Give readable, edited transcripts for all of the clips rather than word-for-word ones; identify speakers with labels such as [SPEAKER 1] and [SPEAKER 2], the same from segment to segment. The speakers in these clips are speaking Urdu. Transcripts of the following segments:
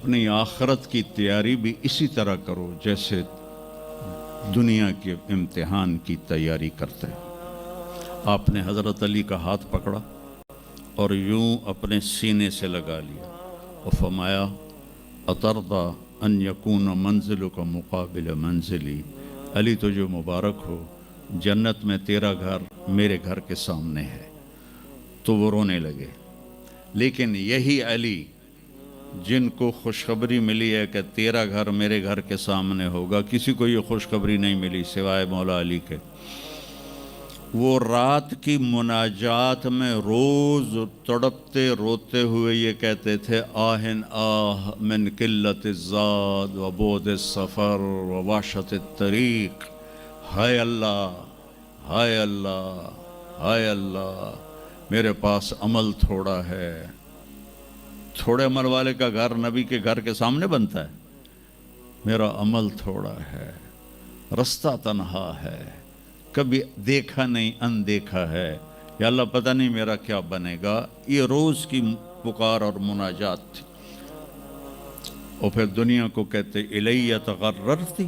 [SPEAKER 1] اپنی آخرت کی تیاری بھی اسی طرح کرو جیسے دنیا کے امتحان کی تیاری کرتے ہیں۔ آپ نے حضرت علی کا ہاتھ پکڑا اور یوں اپنے سینے سے لگا لیا اور فرمایا اترضی ان یکون منزلک مقابل منزلی، علی تجھے مبارک ہو، جنت میں تیرا گھر میرے گھر کے سامنے ہے۔ تو وہ رونے لگے۔ لیکن یہی علی جن کو خوشخبری ملی ہے کہ تیرا گھر میرے گھر کے سامنے ہوگا، کسی کو یہ خوشخبری نہیں ملی سوائے مولا علی کے، وہ رات کی مناجات میں روز تڑپتے روتے ہوئے یہ کہتے تھے آہن آہ من قلت الزاد و بعد السفر و وحشت الطریق، ہائے اللہ، ہائے اللہ، ہائے اللہ، میرے پاس عمل تھوڑا ہے۔ تھوڑے عمل والے کا گھر نبی کے گھر کے سامنے بنتا ہے؟ میرا عمل تھوڑا ہے، رستہ تنہا ہے، کبھی دیکھا نہیں اندیکھا ہے، یا اللہ پتہ نہیں میرا کیا بنے گا۔ یہ روز کی پکار اور مناجات تھی۔ اور پھر دنیا کو کہتے الیہ تغررتی،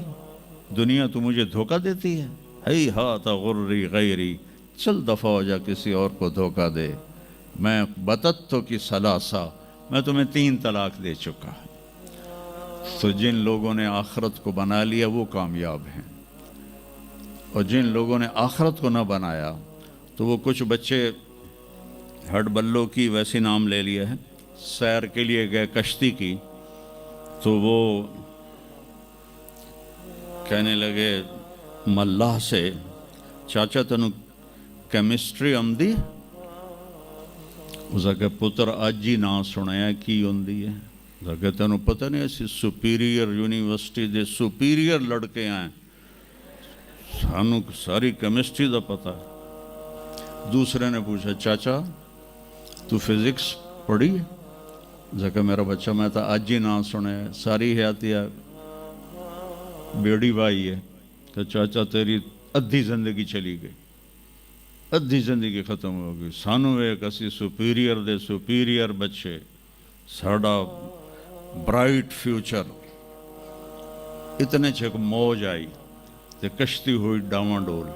[SPEAKER 1] دنیا تو مجھے دھوکہ دیتی ہے، ہی ہاتھ غری غیری، چل دفعہ ہو جا کسی اور کو دھوکہ دے، میں بتتو کی ثلاثہ، میں تمہیں 3 طلاق دے چکا۔ تو جن لوگوں نے آخرت کو بنا لیا وہ کامیاب ہیں، اور جن لوگوں نے آخرت کو نہ بنایا تو وہ کچھ بچے ہڈ بلوں کی ویسے نام لے لیا ہے، سیر کے لیے گئے کشتی کی، تو وہ کہنے لگے ملاح سے چاچا تنو کیمسٹری آمدی؟ اس کہ پتر اج ہی نہ سنیا کی ہوندی ہے۔ اس کہ تینوں پتہ نہیں ایسی سپیریئر یونیورسٹی دے سپیریئر لڑکے آئیں، سانو ساری کیمسٹری دا پتہ ہے۔ دوسرے نے پوچھا چاچا تو فزکس پڑھی ہے؟ اس کہ میرا بچہ میں تو اج ہی نہ سنیا، ساری حیاتیہ بیڑی بائی ہے۔ کہ چاچا تیری ادھی زندگی چلی گئی، ادھی زندگی ختم ہو گئی، سانو ایک اسی سپیریئر دے سپیریئر بچے، ساڑا برائٹ فیوچر۔ اتنے چھک موج آئی تے کشتی ہوئی ڈاواں ڈول۔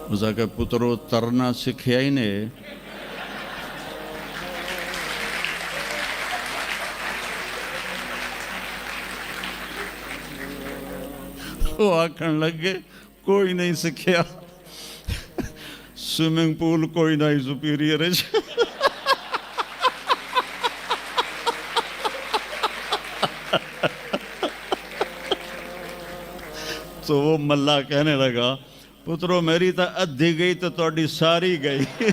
[SPEAKER 1] اس کہ پترو ترنا سکھیا ہی نے، وہ آکھن لگے کوئی نہیں سکھیا، سوئمنگ پول کوئی نہیں سپیریئر ہے۔ تو وہ ملا کہنے لگا پترو میری تو ادھی گئی تو تہاڈی ساری گئی۔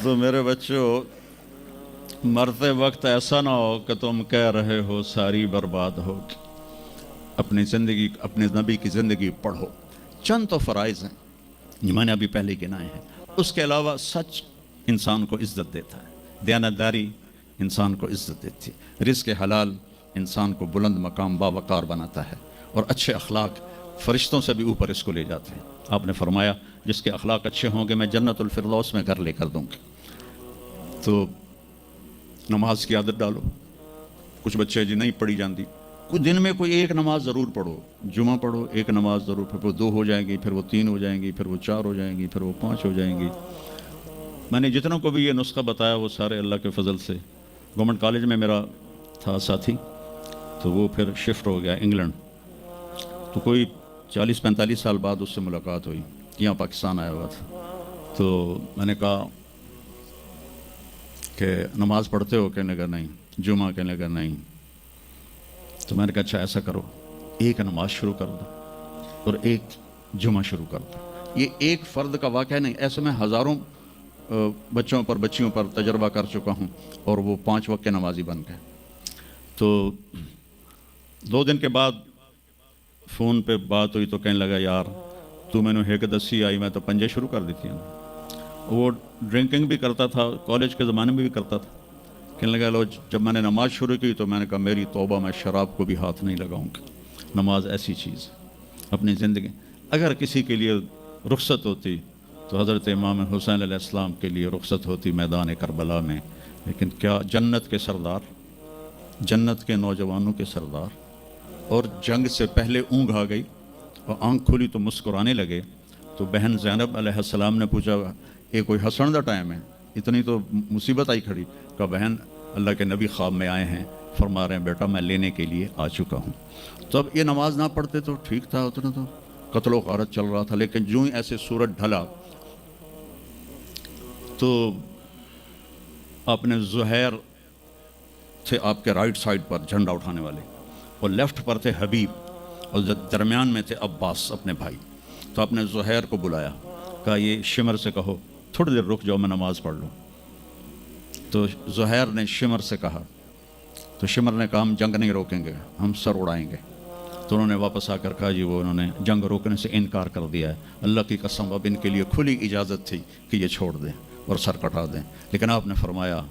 [SPEAKER 1] تو میرے بچوں مرتے وقت ایسا نہ ہو کہ تم کہہ رہے ہو ساری برباد ہوگی۔ اپنی زندگی، اپنے نبی کی زندگی پڑھو۔ چند تو فرائض ہیں جو میں نے ابھی پہلے گنائے ہیں، اس کے علاوہ سچ انسان کو عزت دیتا ہے، دیانتداری انسان کو عزت دیتی ہے، رزق حلال انسان کو بلند مقام باوقار بناتا ہے، اور اچھے اخلاق فرشتوں سے بھی اوپر اس کو لے جاتے ہیں۔ آپ نے فرمایا جس کے اخلاق اچھے ہوں گے میں جنت الفردوس میں گھر لے کر دوں گی۔ تو نماز کی عادت ڈالو۔ کچھ بچے جی نہیں پڑھی جاندی، کچھ دن میں کوئی ایک نماز ضرور پڑھو، جمعہ پڑھو ایک نماز ضرور، پھر وہ 2 ہو جائیں گی، پھر وہ 3 ہو جائیں گی، پھر وہ 4 ہو جائیں گی، پھر وہ 5 ہو جائیں گی۔ میں نے جتنوں کو بھی یہ نسخہ بتایا وہ سارے اللہ کے فضل سے، گورنمنٹ کالج میں میرا تھا ساتھی، تو وہ پھر شفٹ ہو گیا انگلینڈ، تو کوئی 40-45 سال بعد اس سے ملاقات ہوئی، یہاں پاکستان آیا ہوا تھا۔ تو میں نے کہا کہ نماز پڑھتے ہو؟ کہنے لگا نہیں۔ جمعہ؟ کہنے لگا نہیں۔ تو میں نے کہا اچھا ایسا کرو، ایک نماز شروع کر دو اور ایک جمعہ شروع کر دو۔ یہ ایک فرد کا واقعہ نہیں، ایسے میں ہزاروں بچوں پر بچیوں پر تجربہ کر چکا ہوں، اور وہ 5 وقت کے نمازی بن گئے۔ تو 2 دن کے بعد فون پہ بات ہوئی تو کہنے لگا یار تو میں نے ایک دسی آئی میں تو پنجے شروع کر دیتی ہیں۔ وہ ڈرنکنگ بھی کرتا تھا، کالج کے زمانے میں بھی کرتا تھا۔ کہنے لگا لو جب میں نے نماز شروع کی تو میں نے کہا میری توبہ، میں شراب کو بھی ہاتھ نہیں لگاؤں گا۔ نماز ایسی چیز اپنی زندگی، اگر کسی کے لیے رخصت ہوتی تو حضرت امام حسین علیہ السلام کے لیے رخصت ہوتی میدان کربلا میں، لیکن کیا جنت کے سردار، جنت کے نوجوانوں کے سردار، اور جنگ سے پہلے اونگ آ گئی اور آنکھ کھلی تو مسکرانے لگے، تو بہن زینب علیہ السلام نے پوچھا یہ کوئی ہنسن دا ٹائم ہے، اتنی تو مصیبت آئی کھڑی؟ کہا بہن اللہ کے نبی خواب میں آئے ہیں، فرما رہے ہیں بیٹا میں لینے کے لیے آ چکا ہوں۔ تو اب یہ نماز نہ پڑھتے تو ٹھیک تھا، اتنا تو قتل و غارت چل رہا تھا، لیکن جو ہی ایسے سورج ڈھلا تو آپ نے زہیر تھے آپ کے رائٹ سائڈ پر جھنڈا اٹھانے والے، اور لیفٹ پر تھے حبیب، اور درمیان میں تھے عباس اپنے بھائی۔ تو آپ نے زہیر کو بلایا، کہا یہ شمر سے کہو تھوڑی دیر رک جاؤ میں نماز پڑھ لوں۔ تو زہیر نے شمر سے کہا، تو شمر نے کہا ہم جنگ نہیں روکیں گے، ہم سر اڑائیں گے۔ تو انہوں نے واپس آ کر کہا جی وہ انہوں نے جنگ روکنے سے انکار کر دیا ہے، اللہ کی قسم اب ان کے لیے کھلی اجازت تھی کہ یہ چھوڑ دیں اور سر کٹا دیں، لیکن آپ نے فرمایا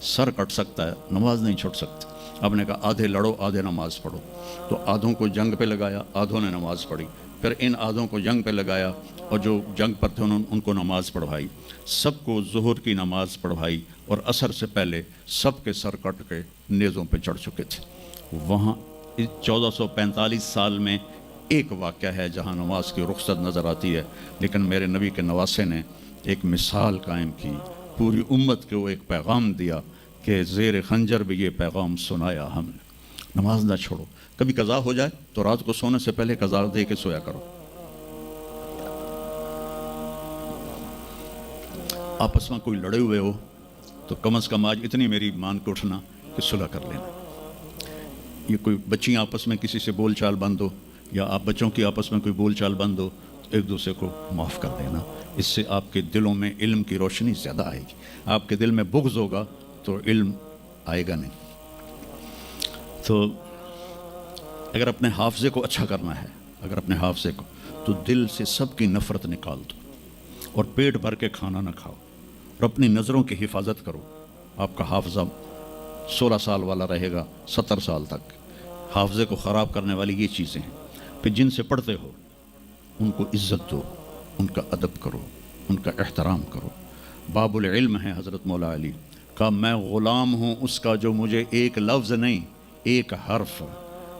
[SPEAKER 1] سر کٹ سکتا ہے نماز نہیں چھوڑ سکتی۔ آپ نے کہا آدھے لڑو آدھے نماز پڑھو۔ تو آدھوں کو جنگ پہ لگایا، آدھوں نے نماز پڑھی، پھر ان آدھوں کو جنگ پہ لگایا اور جو جنگ پر تھے انہوں نے ان کو نماز پڑھوائی، سب کو ظہر کی نماز پڑھوائی، اور عصر سے پہلے سب کے سر کٹ کے نیزوں پہ چڑھ چکے تھے۔ وہاں 1445 سال میں ایک واقعہ ہے جہاں نماز کی رخصت نظر آتی ہے، لیکن میرے نبی کے نواسے نے ایک مثال قائم کی، پوری امت کو ایک پیغام دیا کہ زیر خنجر بھی یہ پیغام سنایا ہم نے، نماز نہ چھوڑو۔ کبھی قضا ہو جائے تو رات کو سونے سے پہلے قضا دے کے سویا کرو۔ آپس میں کوئی لڑے ہوئے ہو تو کم از کم آج اتنی میری مان کے اٹھنا کہ صلح کر لینا۔ یہ کوئی بچیاں آپس میں کسی سے بول چال بند ہو، یا آپ بچوں کی آپس میں کوئی بول چال بند ہو، تو ایک دوسرے کو معاف کر دینا، اس سے آپ کے دلوں میں علم کی روشنی زیادہ آئے گی۔ آپ کے دل میں بغض ہوگا تو علم آئے گا نہیں۔ تو اگر اپنے حافظے کو اچھا کرنا ہے، اگر اپنے حافظے کو، تو دل سے سب کی نفرت نکال دو، اور پیٹ بھر کے کھانا نہ کھاؤ، اور اپنی نظروں کی حفاظت کرو۔ آپ کا حافظہ 16 سال والا رہے گا 70 سال تک۔ حافظے کو خراب کرنے والی یہ چیزیں ہیں۔ پھر جن سے پڑھتے ہو ان کو عزت دو، ان کا ادب کرو، ان کا احترام کرو۔ باب العلم ہے حضرت مولا علی، کہا میں غلام ہوں اس کا جو مجھے ایک لفظ نہیں ایک حرف،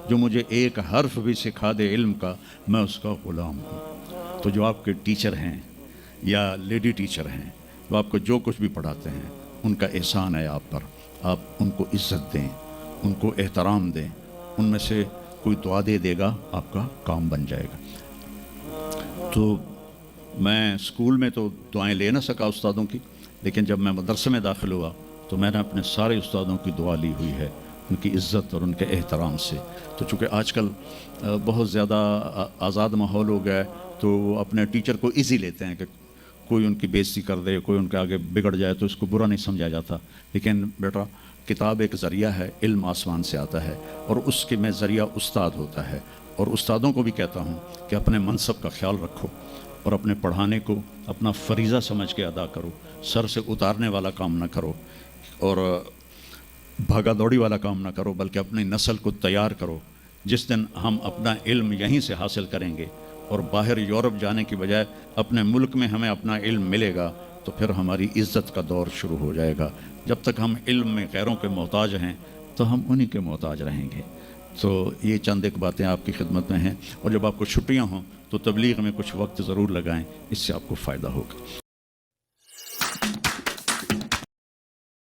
[SPEAKER 1] جو مجھے ایک حرف بھی سکھا دے علم کا، میں اس کا غلام ہوں۔ تو جو آپ کے ٹیچر ہیں یا لیڈی ٹیچر ہیں، جو آپ کو جو کچھ بھی پڑھاتے ہیں، ان کا احسان ہے آپ پر، آپ ان کو عزت دیں، ان کو احترام دیں، ان میں سے کوئی دعا دے دے گا آپ کا کام بن جائے گا۔ تو میں اسکول میں تو دعائیں لے نہ سکا استادوں کی، لیکن جب میں مدرسے میں داخل ہوا تو میں نے اپنے سارے استادوں کی دعا لی ہوئی ہے، ان کی عزت اور ان کے احترام سے۔ تو چونکہ آج کل بہت زیادہ آزاد ماحول ہو گیا ہے، تو وہ اپنے ٹیچر کو ایزی لیتے ہیں کہ کوئی ان کی بےعزتی کر دے، کوئی ان کے آگے بگڑ جائے تو اس کو برا نہیں سمجھا جاتا۔ لیکن بیٹا کتاب ایک ذریعہ ہے، علم آسمان سے آتا ہے، اور اس کے میں ذریعہ استاد ہوتا ہے۔ اور استادوں کو بھی کہتا ہوں کہ اپنے منصب کا خیال رکھو، اور اپنے پڑھانے کو اپنا فریضہ سمجھ کے ادا کرو، سر سے اتارنے والا کام نہ کرو، اور بھاگا دوڑی والا کام نہ کرو، بلکہ اپنی نسل کو تیار کرو۔ جس دن ہم اپنا علم یہیں سے حاصل کریں گے اور باہر یورپ جانے کی بجائے اپنے ملک میں ہمیں اپنا علم ملے گا، تو پھر ہماری عزت کا دور شروع ہو جائے گا۔ جب تک ہم علم میں غیروں کے محتاج ہیں تو ہم انہی کے محتاج رہیں گے۔ تو یہ چند ایک باتیں آپ کی خدمت میں ہیں، اور جب آپ کو چھٹیاں ہوں تو تبلیغ میں کچھ وقت ضرور لگائیں، اس سے آپ کو فائدہ ہوگا۔